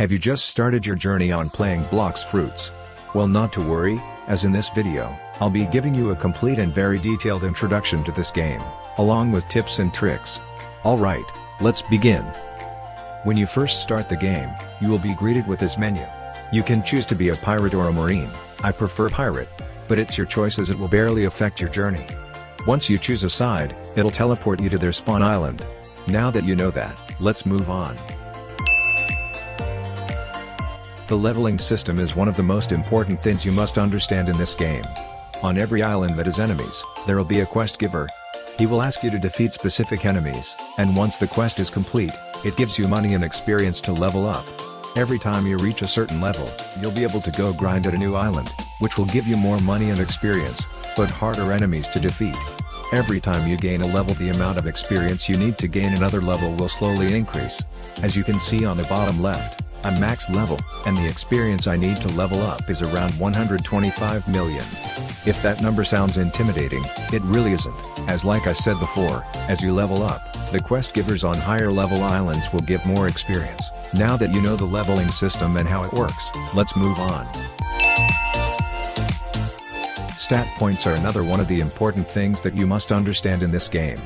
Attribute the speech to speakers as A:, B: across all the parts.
A: Have you just started your journey on playing Blox Fruits? Well, not to worry, as in this video, I'll be giving you a complete and very detailed introduction to this game, along with tips and tricks. Alright, let's begin. When you first start the game, you will be greeted with this menu. You can choose to be a pirate or a marine. I prefer pirate, but it's your choice as it will barely affect your journey. Once you choose a side, it'll teleport you to their spawn island. Now that you know that, let's move on. The leveling system is one of the most important things you must understand in this game. On every island that is enemies, there will be a quest giver. He will ask you to defeat specific enemies, and once the quest is complete, it gives you money and experience to level up. Every time you reach a certain level, you'll be able to go grind at a new island, which will give you more money and experience, but harder enemies to defeat. Every time you gain a level, the amount of experience you need to gain another level will slowly increase. As you can see on the bottom left, I'm max level, and the experience I need to level up is around 125 million. If that number sounds intimidating, it really isn't, as like I said before, as you level up, the quest givers on higher level islands will give more experience. Now that you know the leveling system and how it works, let's move on. Stat points are another one of the important things that you must understand in this game.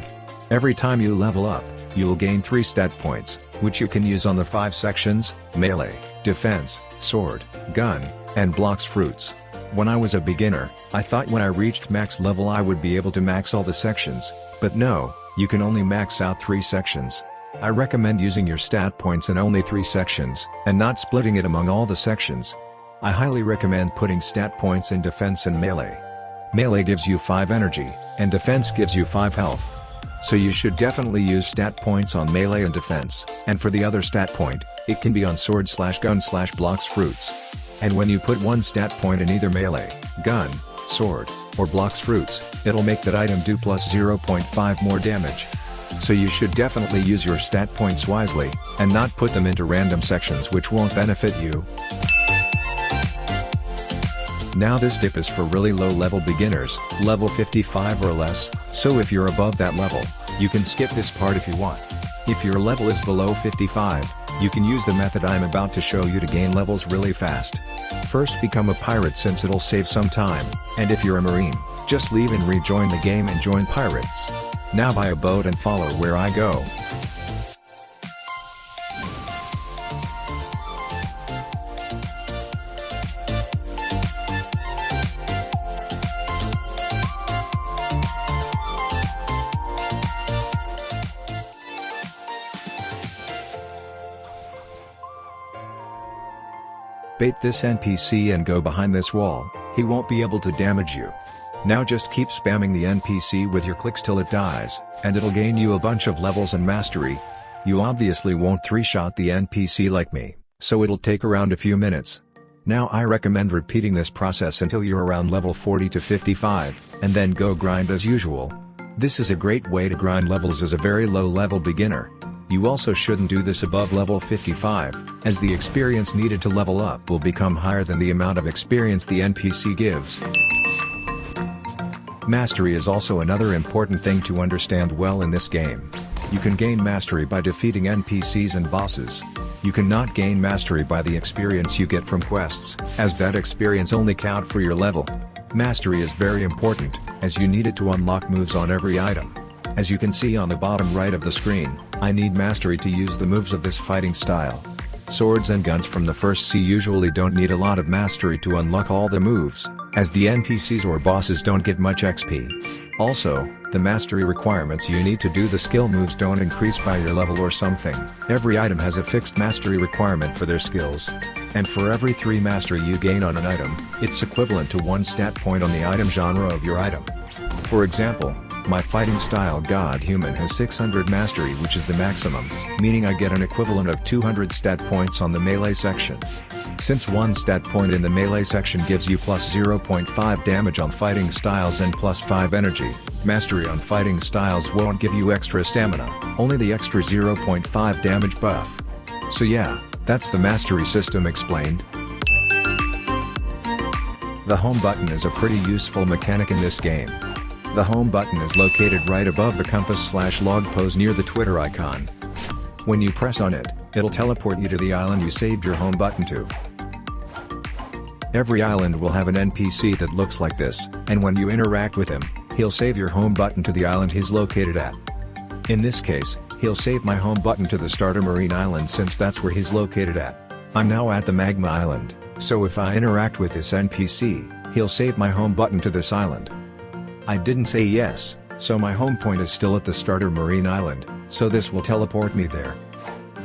A: Every time you level up, you will gain 3 stat points, which you can use on the 5 sections: melee, defense, sword, gun, and Blox Fruits. When I was a beginner, I thought when I reached max level I would be able to max all the sections, but no, you can only max out 3 sections. I recommend using your stat points in only 3 sections, and not splitting it among all the sections. I highly recommend putting stat points in defense and melee. Melee gives you 5 energy, and defense gives you 5 health. So you should definitely use stat points on melee and defense, and for the other stat point, it can be on sword/gun/Blox Fruits. And when you put 1 stat point in either melee, gun, sword, or Blox Fruits, it'll make that item do plus 0.5 more damage. So you should definitely use your stat points wisely, and not put them into random sections which won't benefit you. Now this tip is for really low level beginners, level 55 or less, so if you're above that level, you can skip this part if you want. If your level is below 55, you can use the method I'm about to show you to gain levels really fast. First, become a pirate since it'll save some time, and if you're a marine, just leave and rejoin the game and join pirates. Now buy a boat and follow where I go. Bait this NPC and go behind this wall, he won't be able to damage you. Now just keep spamming the NPC with your clicks till it dies, and it'll gain you a bunch of levels and mastery. You obviously won't 3-shot the NPC like me, so it'll take around a few minutes. Now I recommend repeating this process until you're around level 40 to 55, and then go grind as usual. This is a great way to grind levels as a very low level beginner. You also shouldn't do this above level 55, as the experience needed to level up will become higher than the amount of experience the NPC gives. Mastery is also another important thing to understand well in this game. You can gain mastery by defeating NPCs and bosses. You cannot gain mastery by the experience you get from quests, as that experience only count for your level. Mastery is very important, as you need it to unlock moves on every item. As you can see on the bottom right of the screen, I need mastery to use the moves of this fighting style. Swords and guns from the first sea usually don't need a lot of mastery to unlock all the moves, as the NPCs or bosses don't give much XP. Also, the mastery requirements you need to do the skill moves don't increase by your level or something. Every item has a fixed mastery requirement for their skills. And for every 3 mastery you gain on an item, it's equivalent to 1 stat point on the item genre of your item. For example, my fighting style God Human has 600 mastery, which is the maximum, meaning I get an equivalent of 200 stat points on the melee section. Since 1 stat point in the melee section gives you plus 0.5 damage on fighting styles and plus 5 energy, mastery on fighting styles won't give you extra stamina, only the extra 0.5 damage buff. So yeah, that's the mastery system explained. The home button is a pretty useful mechanic in this game. The home button is located right above the compass/log pose near the Twitter icon. When you press on it, it'll teleport you to the island you saved your home button to. Every island will have an NPC that looks like this, and when you interact with him, he'll save your home button to the island he's located at. In this case, he'll save my home button to the starter marine island since that's where he's located at. I'm now at the magma island, so if I interact with this NPC, he'll save my home button to this island. I didn't say yes, so my home point is still at the starter marine island, so this will teleport me there.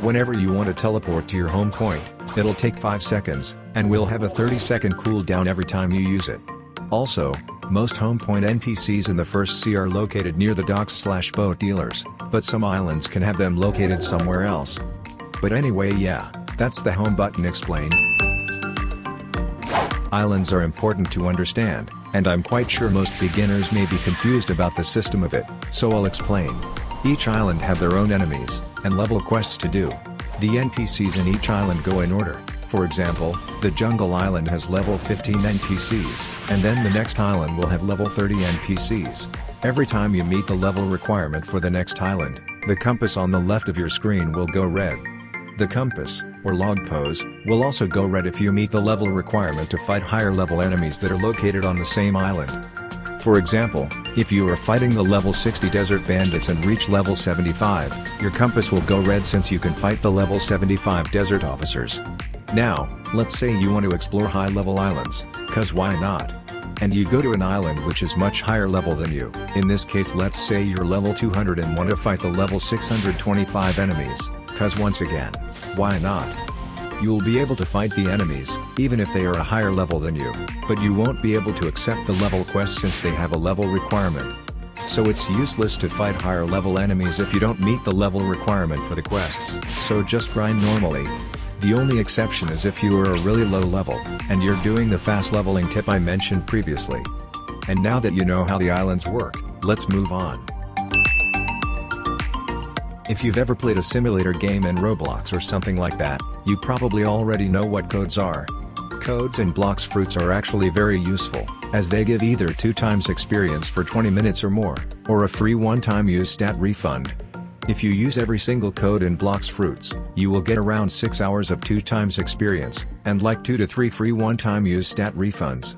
A: Whenever you want to teleport to your home point, it'll take 5 seconds, and will have a 30-second cooldown every time you use it. Also, most home point NPCs in the first sea are located near the docks/boat dealers, but some islands can have them located somewhere else. But anyway, yeah, that's the home button explained. Islands are important to understand, and I'm quite sure most beginners may be confused about the system of it, so I'll explain. Each island have their own enemies, and level quests to do. The NPCs in each island go in order. For example, the Jungle Island has level 15 NPCs, and then the next island will have level 30 NPCs. Every time you meet the level requirement for the next island, the compass on the left of your screen will go red. The compass, or log pose, will also go red if you meet the level requirement to fight higher level enemies that are located on the same island. For example, if you are fighting the level 60 desert bandits and reach level 75, your compass will go red since you can fight the level 75 desert officers. Now, let's say you want to explore high-level islands, cause why not? And you go to an island which is much higher level than you. In this case, let's say you're level 200 and want to fight the level 625 enemies, cause once again, why not? You'll be able to fight the enemies, even if they are a higher level than you, but you won't be able to accept the level quest since they have a level requirement. So it's useless to fight higher level enemies if you don't meet the level requirement for the quests, so just grind normally. The only exception is if you are a really low level, and you're doing the fast leveling tip I mentioned previously. And now that you know how the islands work, let's move on. If you've ever played a simulator game in Roblox or something like that, you probably already know what codes are. Codes in Blox Fruits are actually very useful, as they give either 2x experience for 20 minutes or more, or a free one-time use stat refund. If you use every single code in Blox Fruits, you will get around 6 hours of 2x experience, and like 2 to 3 free one-time use stat refunds.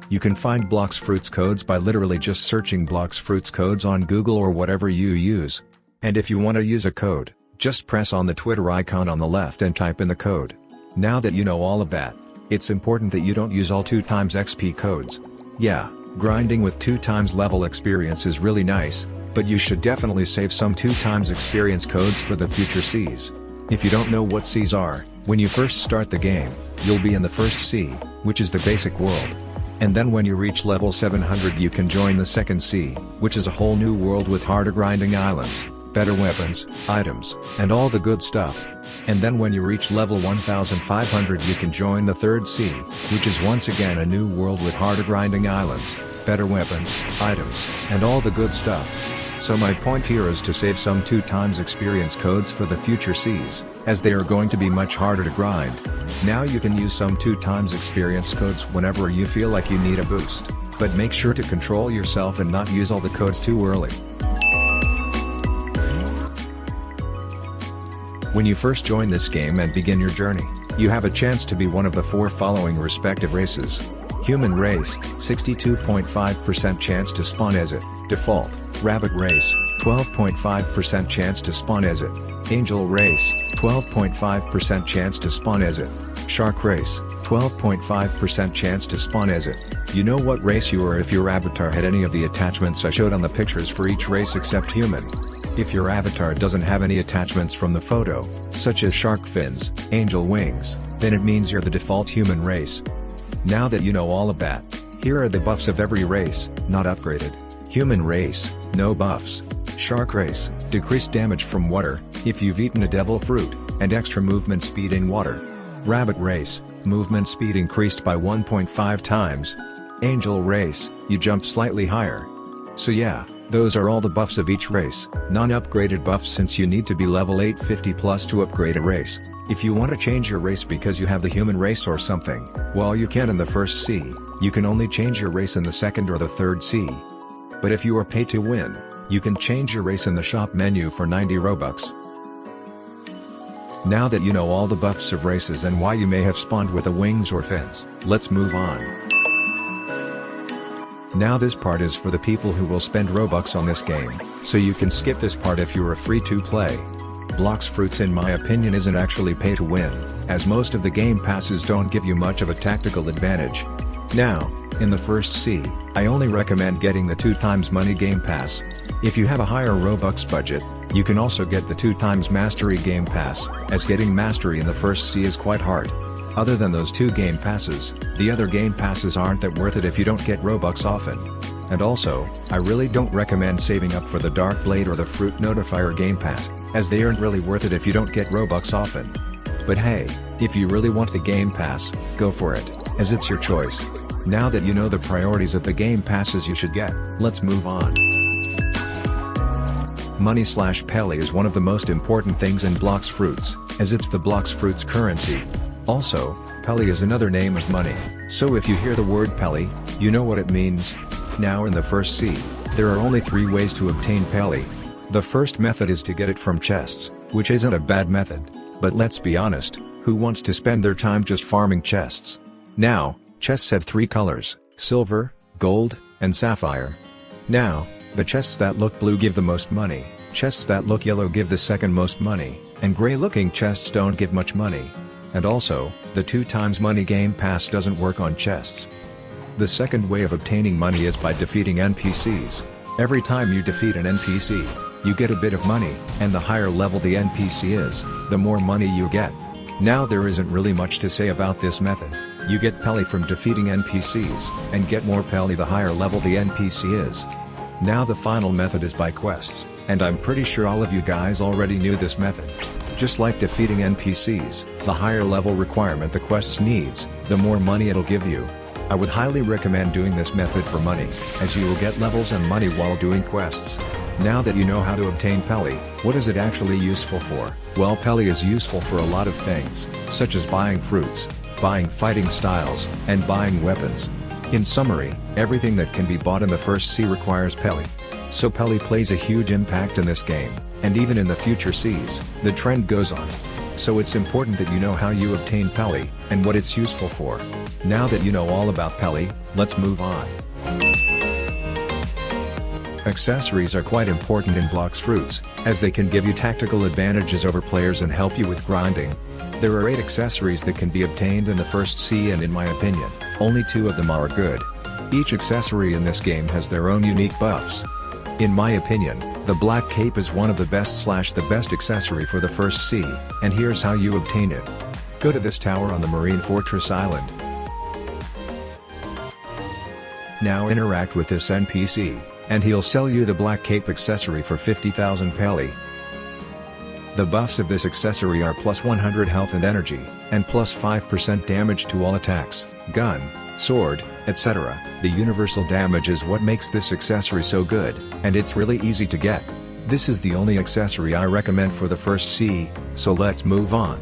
A: You can find Blox Fruits codes by literally just searching Blox Fruits codes on Google or whatever you use. And if you want to use a code, just press on the Twitter icon on the left and type in the code. Now that you know all of that, it's important that you don't use all 2x XP codes. Yeah, grinding with 2x level experience is really nice, but you should definitely save some 2x experience codes for the future seas. If you don't know what seas are, when you first start the game, you'll be in the first sea, which is the basic world. And then when you reach level 700 you can join the second sea, which is a whole new world with harder grinding islands, better weapons, items, and all the good stuff. And then when you reach level 1500 you can join the third sea, which is once again a new world with harder grinding islands, better weapons, items, and all the good stuff. So my point here is to save some 2x experience codes for the future seas, as they are going to be much harder to grind. Now you can use some 2x experience codes whenever you feel like you need a boost, but make sure to control yourself and not use all the codes too early. When you first join this game and begin your journey, you have a chance to be one of the 4 following respective races. Human race, 62.5% chance to spawn as it, default. Rabbit race, 12.5% chance to spawn as it. Angel race, 12.5% chance to spawn as it. Shark race, 12.5% chance to spawn as it. You know what race you are if your avatar had any of the attachments I showed on the pictures for each race except human. If your avatar doesn't have any attachments from the photo, such as shark fins, angel wings, then it means you're the default human race. Now that you know all of that, here are the buffs of every race, not upgraded. Human race, no buffs. Shark race, decreased damage from water, if you've eaten a devil fruit, and extra movement speed in water. Rabbit race, movement speed increased by 1.5 times. Angel race, you jump slightly higher. So yeah, those are all the buffs of each race, non-upgraded buffs since you need to be level 850 plus to upgrade a race. If you want to change your race because you have the human race or something, well you can in the first sea, you can only change your race in the second or the third sea. But if you are pay to win, you can change your race in the shop menu for 90 Robux. Now that you know all the buffs of races and why you may have spawned with the wings or fins, let's move on. Now this part is for the people who will spend Robux on this game, so you can skip this part if you are free to play. Blox Fruits in my opinion isn't actually pay to win, as most of the game passes don't give you much of a tactical advantage. Now, in the first sea, I only recommend getting the 2x money game pass. If you have a higher Robux budget, you can also get the 2x mastery game pass, as getting mastery in the first sea is quite hard. Other than those 2 game passes, the other game passes aren't that worth it if you don't get Robux often. And also, I really don't recommend saving up for the Dark Blade or the Fruit Notifier game pass, as they aren't really worth it if you don't get Robux often. But hey, if you really want the game pass, go for it, as it's your choice. Now that you know the priorities of the game passes you should get, let's move on. Money/Beli is one of the most important things in Blox Fruits, as it's the Blox Fruits currency. Also, Beli is another name of money, so if you hear the word Beli, you know what it means. Now in the first sea, there are only 3 ways to obtain Beli. The first method is to get it from chests, which isn't a bad method, but let's be honest, who wants to spend their time just farming chests? Now, chests have 3 colors, silver, gold, and sapphire. Now, the chests that look blue give the most money, chests that look yellow give the second most money, and gray looking chests don't give much money. And also, the 2x money game pass doesn't work on chests. The second way of obtaining money is by defeating NPCs. Every time you defeat an NPC, you get a bit of money, and the higher level the NPC is, the more money you get. Now there isn't really much to say about this method. You get Beli from defeating NPCs, and get more Beli the higher level the NPC is. Now the final method is by quests, and I'm pretty sure all of you guys already knew this method. Just like defeating NPCs, the higher level requirement the quests needs, the more money it'll give you. I would highly recommend doing this method for money, as you will get levels and money while doing quests. Now that you know how to obtain Beli, what is it actually useful for? Well, Beli is useful for a lot of things, such as buying fruits, buying fighting styles, and buying weapons. In summary, everything that can be bought in the first sea requires Beli. So Beli plays a huge impact in this game, and even in the future seas, the trend goes on. So it's important that you know how you obtain Beli, and what it's useful for. Now that you know all about Beli, let's move on. Accessories are quite important in Blox Fruits, as they can give you tactical advantages over players and help you with grinding. There are 8 accessories that can be obtained in the first sea, and in my opinion, only 2 of them are good. Each accessory in this game has their own unique buffs. In my opinion, the Black Cape is one of the best/the best accessory for the first sea, and here's how you obtain it. Go to this tower on the Marine Fortress Island. Now interact with this NPC, and he'll sell you the Black Cape accessory for 50,000 Beli. The buffs of this accessory are plus 100 health and energy, and plus 5% damage to all attacks, gun, sword, etc. The universal damage is what makes this accessory so good, and it's really easy to get. This is the only accessory I recommend for the first sea, so let's move on.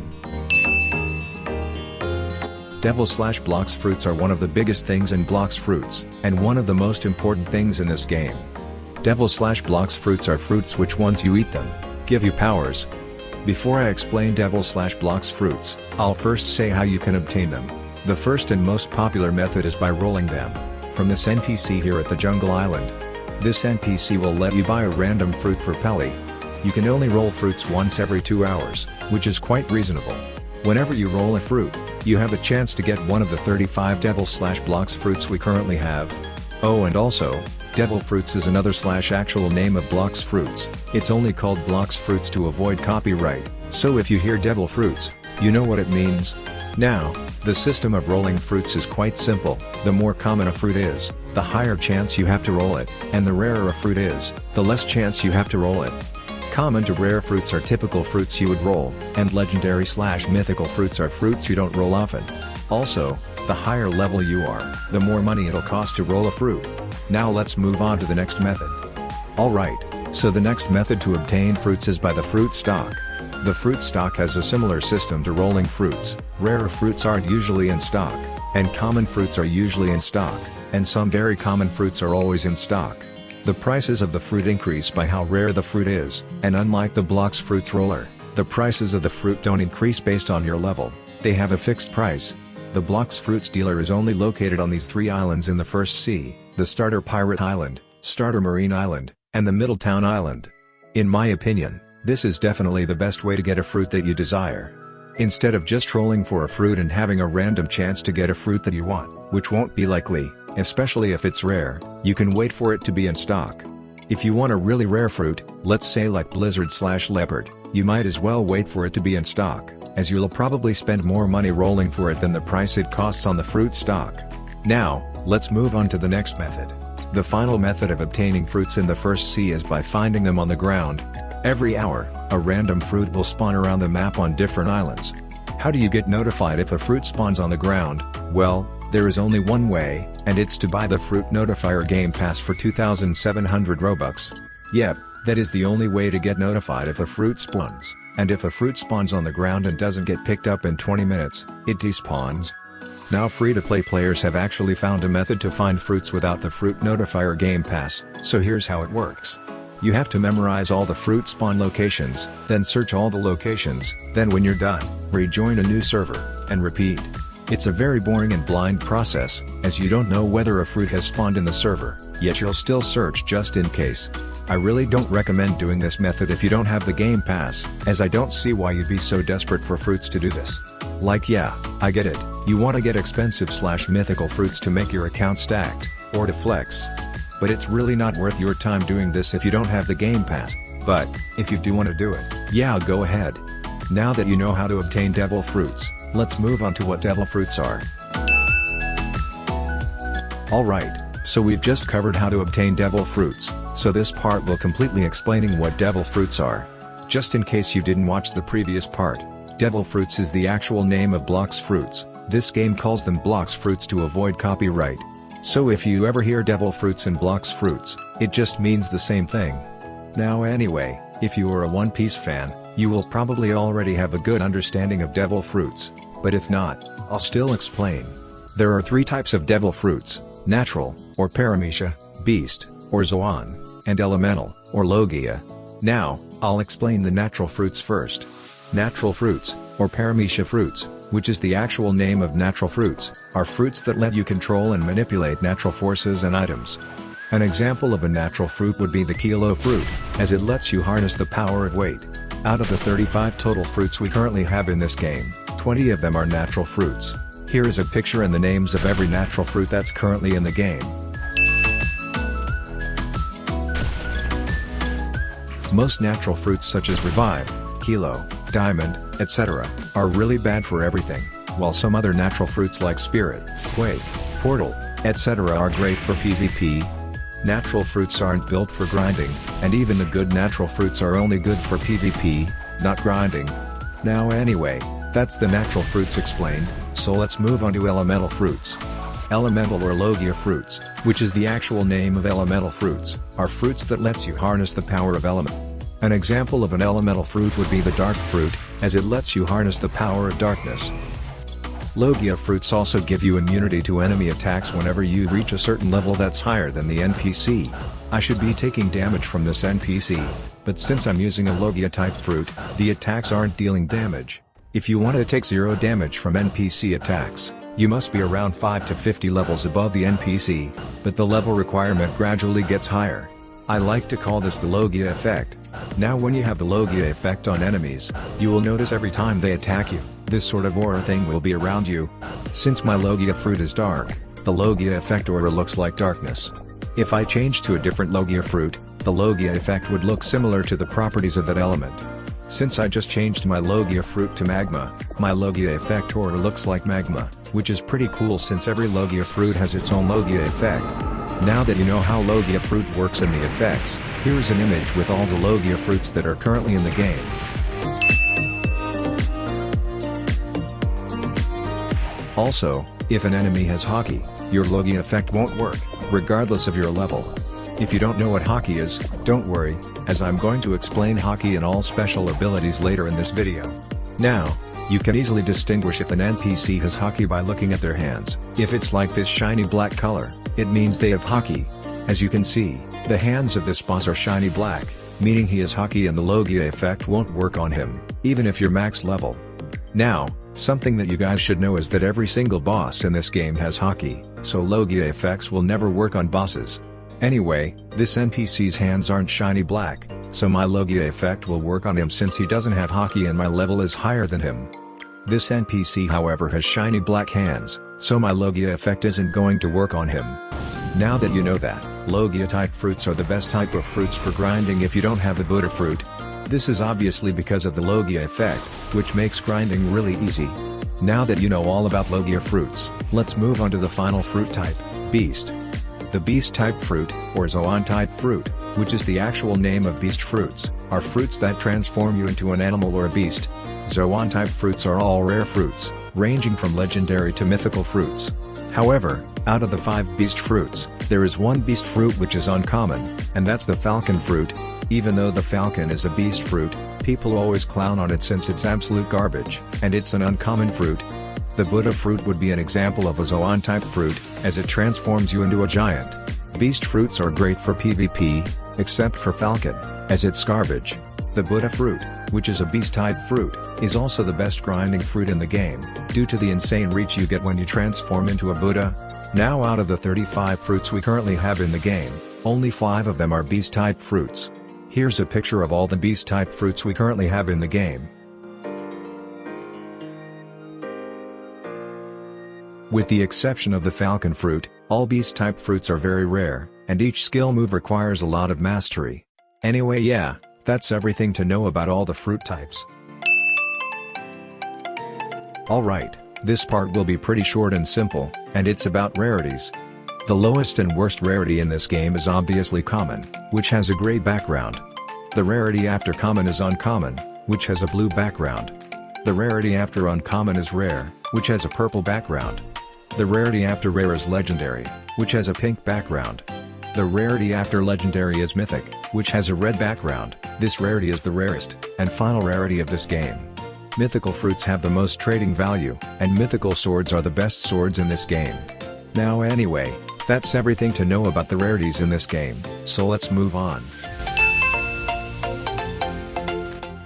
A: Devil/Blox Fruits are one of the biggest things in Blox Fruits, and one of the most important things in this game. Devil/Blox Fruits are fruits which once you eat them, give you powers. Before I explain Devil/Blox Fruits, I'll first say how you can obtain them. The first and most popular method is by rolling them, from this NPC here at the Jungle Island. This NPC will let you buy a random fruit for Beli. You can only roll fruits once every 2 hours, which is quite reasonable. Whenever you roll a fruit, you have a chance to get one of the 35 Devil/Blox Fruits we currently have. Oh, and also, Devil Fruits is another/actual name of Blox Fruits. It's only called Blox Fruits to avoid copyright, so if you hear Devil Fruits, you know what it means. Now, the system of rolling fruits is quite simple. The more common a fruit is, the higher chance you have to roll it, and the rarer a fruit is, the less chance you have to roll it. Common to rare fruits are typical fruits you would roll, and legendary/mythical fruits are fruits you don't roll often. Also, the higher level you are, the more money it'll cost to roll a fruit. Now let's move on to the next method. Alright, so the next method to obtain fruits is by the fruit stock. The fruit stock has a similar system to rolling fruits. Rare fruits aren't usually in stock, and common fruits are usually in stock, and some very common fruits are always in stock. The prices of the fruit increase by how rare the fruit is, and unlike the Blox Fruits roller, The prices of the fruit don't increase based on your level, they have a fixed price. The Blox Fruits dealer is only located on these 3 islands in the first sea, the Starter Pirate Island, Starter Marine Island, and the Middletown Island. In my opinion, this is definitely the best way to get a fruit that you desire. Instead of just trolling for a fruit and having a random chance to get a fruit that you want, which won't be likely, especially if it's rare, you can wait for it to be in stock. If you want a really rare fruit, let's say like Blizzard/Leopard, you might as well wait for it to be in stock, as you'll probably spend more money rolling for it than the price it costs on the fruit stock. Now, let's move on to the next method. The final method of obtaining fruits in the first sea is by finding them on the ground. Every hour, a random fruit will spawn around the map on different islands. How do you get notified if a fruit spawns on the ground? Well, there is only one way, and it's to buy the Fruit Notifier Game Pass for 2,700 Robux. Yep, that is the only way to get notified if a fruit spawns, and if a fruit spawns on the ground and doesn't get picked up in 20 minutes, it despawns. Now free-to-play players have actually found a method to find fruits without the Fruit Notifier Game Pass, so here's how it works. You have to memorize all the fruit spawn locations, then search all the locations, then when you're done, rejoin a new server, and repeat. It's a very boring and blind process, as you don't know whether a fruit has spawned in the server, yet you'll still search just in case. I really don't recommend doing this method if you don't have the Game Pass, as I don't see why you'd be so desperate for fruits to do this. Like yeah, I get it, you want to get expensive/mythical fruits to make your account stacked, or to flex. But it's really not worth your time doing this if you don't have the Game Pass. But, if you do want to do it, yeah, go ahead. Now that you know how to obtain devil fruits, let's move on to what devil fruits are. Alright, so we've just covered how to obtain devil fruits, so this part will completely explaining what devil fruits are. Just in case you didn't watch the previous part, devil fruits is the actual name of Blox Fruits. This game calls them Blox Fruits to avoid copyright. So if you ever hear devil fruits and Blox Fruits, it just means the same thing. Now anyway, if you are a One Piece fan, you will probably already have a good understanding of devil fruits, but if not, I'll still explain. There are 3 types of devil fruits: natural, or paramecia, beast, or zoan, and elemental, or logia. Now, I'll explain the natural fruits first. Natural fruits, or paramecia fruits, which is the actual name of natural fruits, are fruits that let you control and manipulate natural forces and items. An example of a natural fruit would be the kilo fruit, as it lets you harness the power of weight. Out of the 35 total fruits we currently have in this game, 20 of them are natural fruits. Here is a picture and the names of every natural fruit that's currently in the game. Most natural fruits such as Revive, Kilo, Diamond, etc., are really bad for everything, while some other natural fruits like Spirit, Quake, Portal, etc. are great for PvP. Natural fruits aren't built for grinding, and even the good natural fruits are only good for PvP, not grinding. Now anyway, that's the natural fruits explained, so let's move on to elemental fruits. Elemental or logia fruits, which is the actual name of elemental fruits, are fruits that lets you harness the power of element. An example of an elemental fruit would be the dark fruit, as it lets you harness the power of darkness. Logia fruits also give you immunity to enemy attacks whenever you reach a certain level that's higher than the NPC. I should be taking damage from this NPC, but since I'm using a logia type fruit, the attacks aren't dealing damage. If you want to take 0 damage from NPC attacks, you must be around 5 to 50 levels above the NPC, but the level requirement gradually gets higher. I like to call this the logia effect. Now when you have the logia effect on enemies, you will notice every time they attack you, this sort of aura thing will be around you. Since my logia fruit is dark, the logia effect aura looks like darkness. If I change to a different logia fruit, the logia effect would look similar to the properties of that element. Since I just changed my logia fruit to magma, my logia effect aura looks like magma, which is pretty cool since every logia fruit has its own logia effect. Now that you know how logia fruit works and the effects, here's an image with all the logia fruits that are currently in the game. Also, if an enemy has Haki, your logia effect won't work, regardless of your level. If you don't know what Haki is, don't worry, as I'm going to explain Haki and all special abilities later in this video. Now, you can easily distinguish if an NPC has Haki by looking at their hands. If it's like this shiny black color, it means they have Haki. As you can see, the hands of this boss are shiny black. meaning he is Haki and the Logia effect won't work on him, even if you're max level. Now, something that you guys should know is that every single boss in this game has Haki, so Logia effects will never work on bosses. Anyway, this NPC's hands aren't shiny black, so my Logia effect will work on him since he doesn't have Haki and my level is higher than him. This NPC however has shiny black hands, so my Logia effect isn't going to work on him. Now that you know that, Logia type fruits are the best type of fruits for grinding if you don't have the Buddha fruit. This is obviously because of the Logia effect, which makes grinding really easy. Now that you know all about Logia fruits, let's move on to the final fruit type, Beast. The Beast type fruit, or Zoan type fruit, which is the actual name of beast fruits, are fruits that transform you into an animal or a beast. Zoan type fruits are all rare fruits, ranging from legendary to mythical fruits. However, out of the 5 beast fruits, there is one beast fruit which is uncommon, and that's the falcon fruit. Even though the falcon is a beast fruit, people always clown on it since it's absolute garbage, and it's an uncommon fruit. The Buddha fruit would be an example of a Zoan type fruit, as it transforms you into a giant. Beast fruits are great for PvP, except for falcon, as it's garbage. The Buddha fruit, which is a beast type fruit, is also the best grinding fruit in the game, due to the insane reach you get when you transform into a Buddha. Now out of the 35 fruits we currently have in the game, only 5 of them are beast type fruits. Here's a picture of all the beast type fruits we currently have in the game. With the exception of the falcon fruit, all beast type fruits are very rare, and each skill move requires a lot of mastery. Anyway, yeah, that's everything to know about all the fruit types. Alright, this part will be pretty short and simple, and it's about rarities. The lowest and worst rarity in this game is obviously common, which has a gray background. The rarity after common is uncommon, which has a blue background. The rarity after uncommon is rare, which has a purple background. The rarity after rare is legendary, which has a pink background. The rarity after legendary is mythic, which has a red background. This rarity is the rarest, and final rarity of this game. Mythical fruits have the most trading value, and mythical swords are the best swords in this game. Now anyway, that's everything to know about the rarities in this game, so let's move on.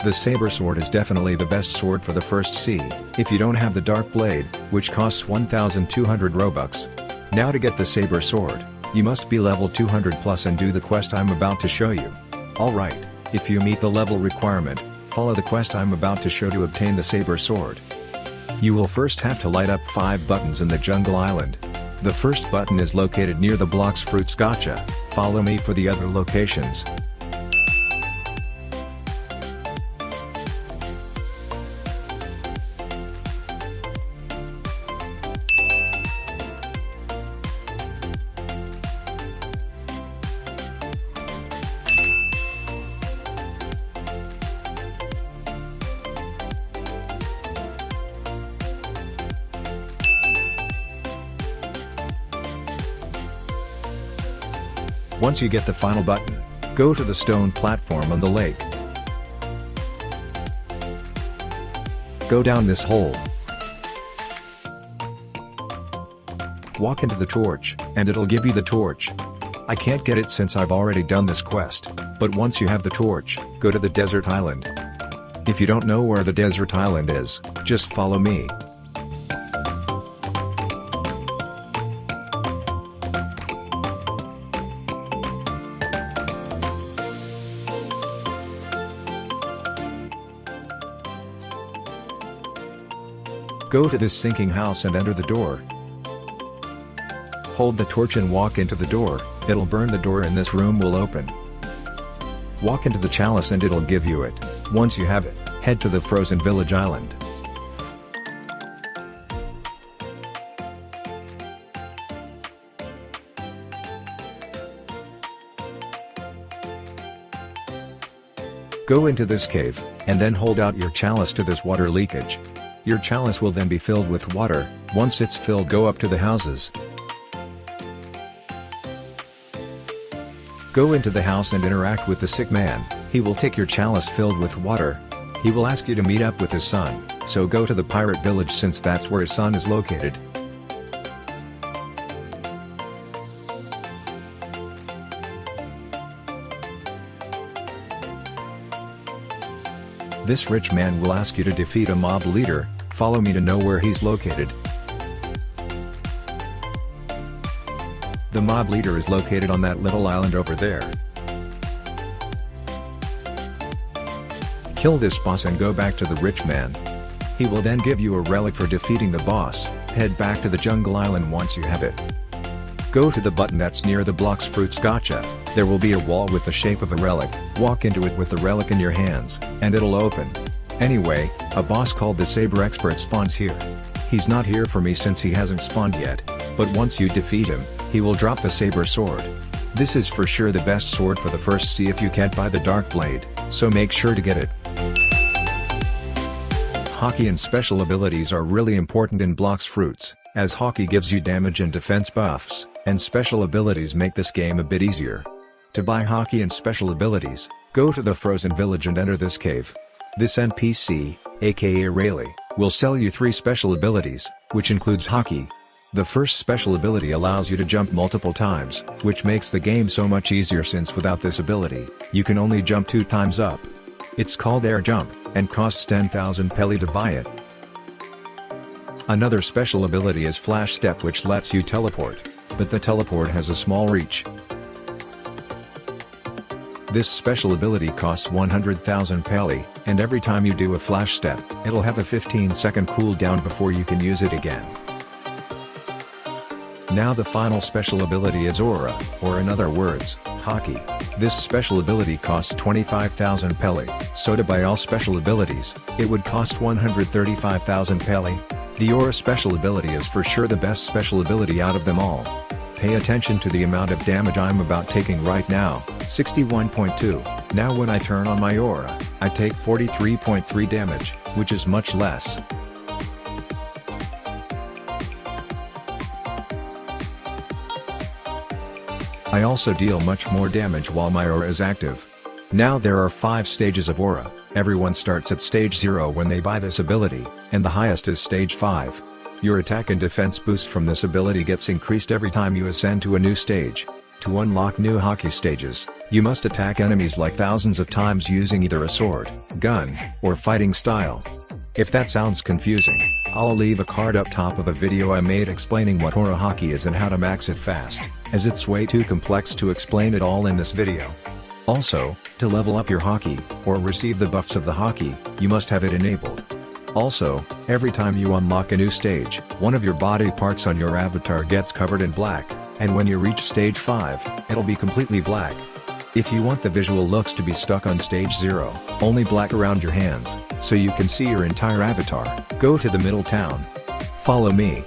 A: The Saber Sword is definitely the best sword for the first C, if you don't have the Dark Blade, which costs 1,200 Robux. Now to get the Saber Sword, you must be level 200 plus and do the quest I'm about to show you. Alright, if you meet the level requirement, follow the quest I'm about to show to obtain the Saber Sword. You will first have to light up 5 buttons in the Jungle Island. The first button is located near the Blox Fruits gacha, follow me for the other locations. Once you get the final button, go to the stone platform on the lake. Go down this hole. Walk into the torch, and it'll give you the torch. I can't get it since I've already done this quest, but once you have the torch, go to the desert island. If you don't know where the desert island is, just follow me. Go to this sinking house and enter the door. Hold the torch and walk into the door, it'll burn the door and this room will open. Walk into the chalice and it'll give you it. Once you have it, head to the frozen village island. Go into this cave, and then hold out your chalice to this water leakage. Your chalice will then be filled with water. Once it's filled, go up to the houses. Go into the house and interact with the sick man. He will take your chalice filled with water. He will ask you to meet up with his son, so go to the pirate village since that's where his son is located. This rich man will ask you to defeat a mob leader. Follow me to know where he's located. The mob leader is located on that little island over there. Kill this boss and go back to the rich man. He will then give you a relic for defeating the boss. Head back to the jungle island once you have it. Go to the button that's near the Blox Fruits gacha. There will be a wall with the shape of a relic. Walk into it with the relic in your hands, and it'll open. Anyway, a boss called the Saber Expert spawns here. He's not here for me since he hasn't spawned yet, but once you defeat him, he will drop the Saber Sword. This is for sure the best sword for the first see if you can't buy the Dark Blade, so make sure to get it. Haki and special abilities are really important in Blox Fruits, as Haki gives you damage and defense buffs, and special abilities make this game a bit easier. To buy Haki and special abilities, go to the frozen village and enter this cave. This NPC, aka Rayleigh, will sell you 3 special abilities, which includes Haki. The first special ability allows you to jump multiple times, which makes the game so much easier since without this ability, you can only jump 2 times up. It's called Air Jump, and costs 10,000 Beli to buy it. Another special ability is Flash Step, which lets you teleport, but the teleport has a small reach. This special ability costs 100,000 Beli, and every time you do a Flash Step, it'll have a 15-second cooldown before you can use it again. Now the final special ability is Aura, or in other words, Haki. This special ability costs 25,000 Beli, so to buy all special abilities, it would cost 135,000 Beli. The Aura special ability is for sure the best special ability out of them all. Pay attention to the amount of damage I'm about taking right now, 61.2, now when I turn on my Aura, I take 43.3 damage, which is much less. I also deal much more damage while my Aura is active. Now there are 5 stages of Aura, everyone starts at stage 0 when they buy this ability, and the highest is stage 5. Your attack and defense boost from this ability gets increased every time you ascend to a new stage. To unlock new Haki stages, you must attack enemies like thousands of times using either a sword, gun, or fighting style. If that sounds confusing, I'll leave a card up top of a video I made explaining what Aura Haki is and how to max it fast, as it's way too complex to explain it all in this video. Also, to level up your Haki, or receive the buffs of the Haki, you must have it enabled. Also, every time you unlock a new stage, one of your body parts on your avatar gets covered in black, and when you reach stage 5, it'll be completely black. If you want the visual looks to be stuck on stage 0, only black around your hands, so you can see your entire avatar, go to the middle town. Follow me.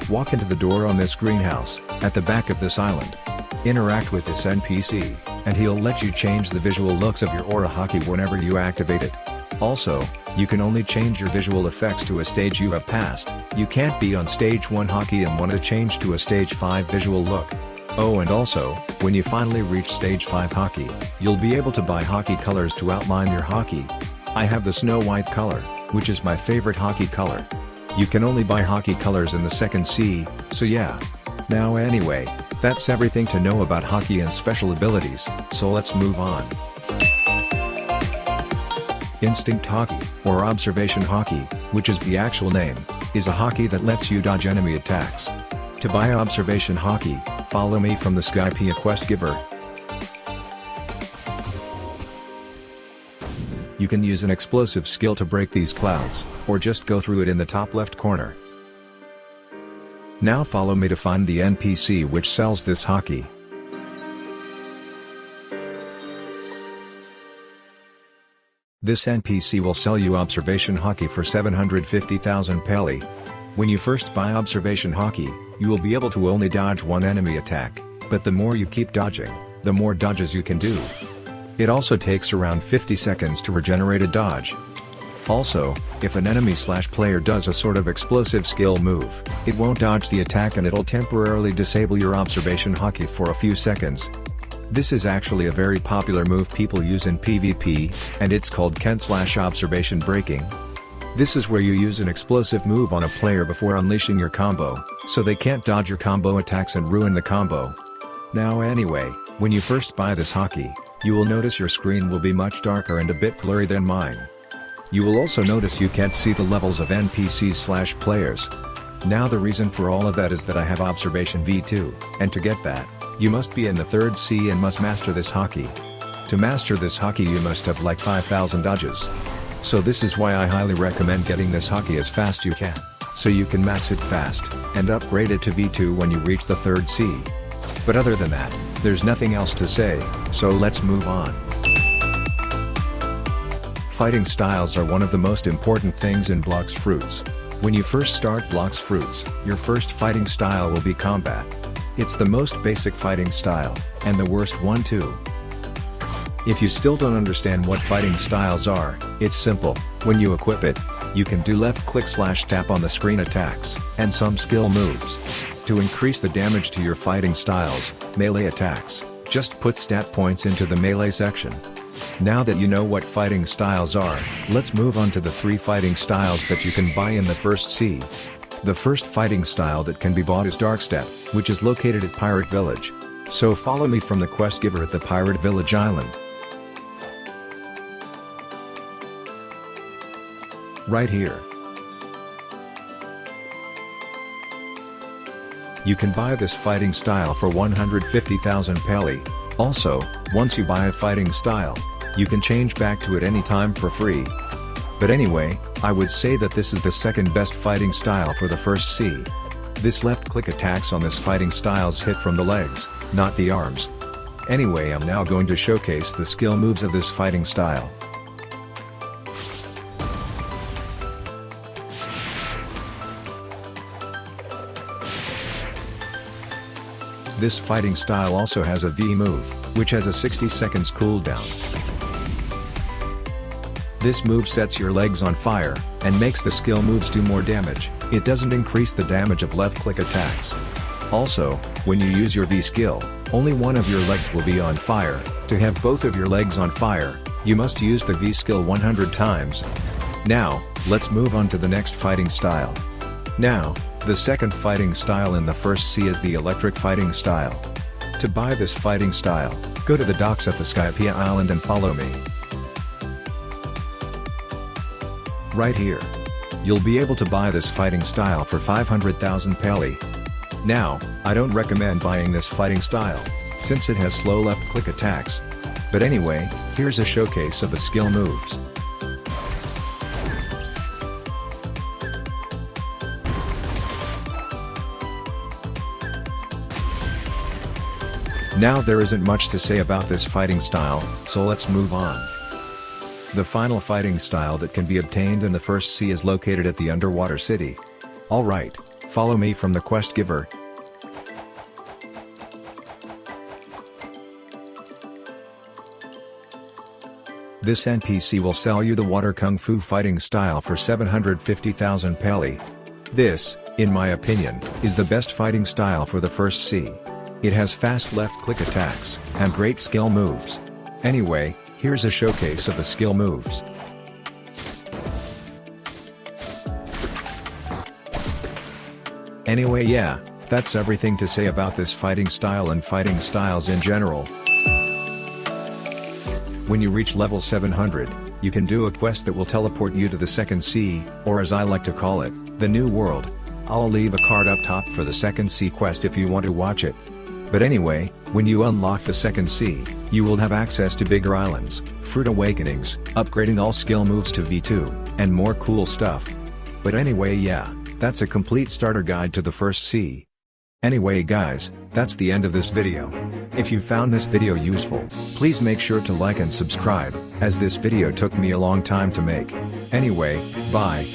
A: Walk into the door on this greenhouse, at the back of this island. Interact with this NPC, and he'll let you change the visual looks of your Aura Haki whenever you activate it. Also, you can only change your visual effects to a stage you have passed. You can't be on stage 1 Haki and want to change to a stage 5 visual look. Oh, and also, when you finally reach stage 5 Haki, you'll be able to buy Haki colors to outline your Haki. I have the Snow White color, which is my favorite Haki color. You can only buy Haki colors in the second C, so yeah. Now anyway, that's everything to know about Haki and special abilities, so let's move on. Instinct Haki, or Observation Haki, which is the actual name, is a Haki that lets you dodge enemy attacks. To buy Observation Haki, follow me from the Skypea quest giver. You can use an explosive skill to break these clouds, or just go through it in the top left corner. Now follow me to find the NPC which sells this Haki. This NPC will sell you Observation Haki for 750,000 Beli. When you first buy Observation Haki, you will be able to only dodge one enemy attack, but the more you keep dodging, the more dodges you can do. It also takes around 50 seconds to regenerate a dodge. Also, if an enemy/player does a sort of explosive skill move, it won't dodge the attack and it'll temporarily disable your Observation Haki for a few seconds. This is actually a very popular move people use in PvP, and it's called Ken/Observation Breaking. This is where you use an explosive move on a player before unleashing your combo, so they can't dodge your combo attacks and ruin the combo. Now anyway, when you first buy this Haki, you will notice your screen will be much darker and a bit blurry than mine. You will also notice you can't see the levels of NPCs/players. Now the reason for all of that is that I have observation V2, and to get that, you must be in the 3rd sea and must master this Haki. To master this Haki you must have like 5,000 dodges. So this is why I highly recommend getting this Haki as fast you can, so you can max it fast, and upgrade it to V2 when you reach the 3rd sea. But other than that, there's nothing else to say, so let's move on. Fighting styles are one of the most important things in Blox Fruits. When you first start Blox Fruits, your first fighting style will be combat. It's the most basic fighting style, and the worst one too. If you still don't understand what fighting styles are, it's simple. When you equip it, you can do left click/tap on the screen attacks, and some skill moves. To increase the damage to your fighting styles, melee attacks, just put stat points into the melee section. Now that you know what fighting styles are, let's move on to the 3 fighting styles that you can buy in the 1st sea. The first fighting style that can be bought is Dark Step, which is located at Pirate Village. So follow me from the quest giver at the Pirate Village Island. Right here. You can buy this fighting style for 150,000 Beli. Also, once you buy a fighting style, you can change back to it anytime for free. But anyway, I would say that this is the second best fighting style for the 1st sea. This left click attacks on this fighting styles hit from the legs, not the arms. Anyway, I'm now going to showcase the skill moves of this fighting style. This fighting style also has a V move, which has a 60 seconds cooldown. This move sets your legs on fire, and makes the skill moves do more damage. It doesn't increase the damage of left click attacks. Also, when you use your V skill, only one of your legs will be on fire. To have both of your legs on fire, you must use the V skill 100 times. Now, let's move on to the next fighting style. Now, the second fighting style in the 1st sea is the electric fighting style. To buy this fighting style, go to the docks at the Skypea Island and follow me. Right here. You'll be able to buy this fighting style for 500,000 Beli. Now, I don't recommend buying this fighting style, since it has slow left click attacks. But anyway, here's a showcase of the skill moves. Now there isn't much to say about this fighting style, so let's move on. The final fighting style that can be obtained in the 1st sea is located at the underwater city. Alright, follow me from the quest giver. This NPC will sell you the water kung fu fighting style for 750,000 Beli. This, in my opinion, is the best fighting style for the 1st sea. It has fast left click attacks, and great skill moves. Anyway, here's a showcase of the skill moves. Anyway, yeah, that's everything to say about this fighting style and fighting styles in general. When you reach level 700, you can do a quest that will teleport you to the 2nd sea, or as I like to call it, the New World. I'll leave a card up top for the 2nd sea quest if you want to watch it. But anyway, when you unlock the 2nd sea, you will have access to bigger islands, fruit awakenings, upgrading all skill moves to V2, and more cool stuff. But anyway, yeah, that's a complete starter guide to the 1st sea. Anyway guys, that's the end of this video. If you found this video useful, please make sure to like and subscribe, as this video took me a long time to make. Anyway, bye.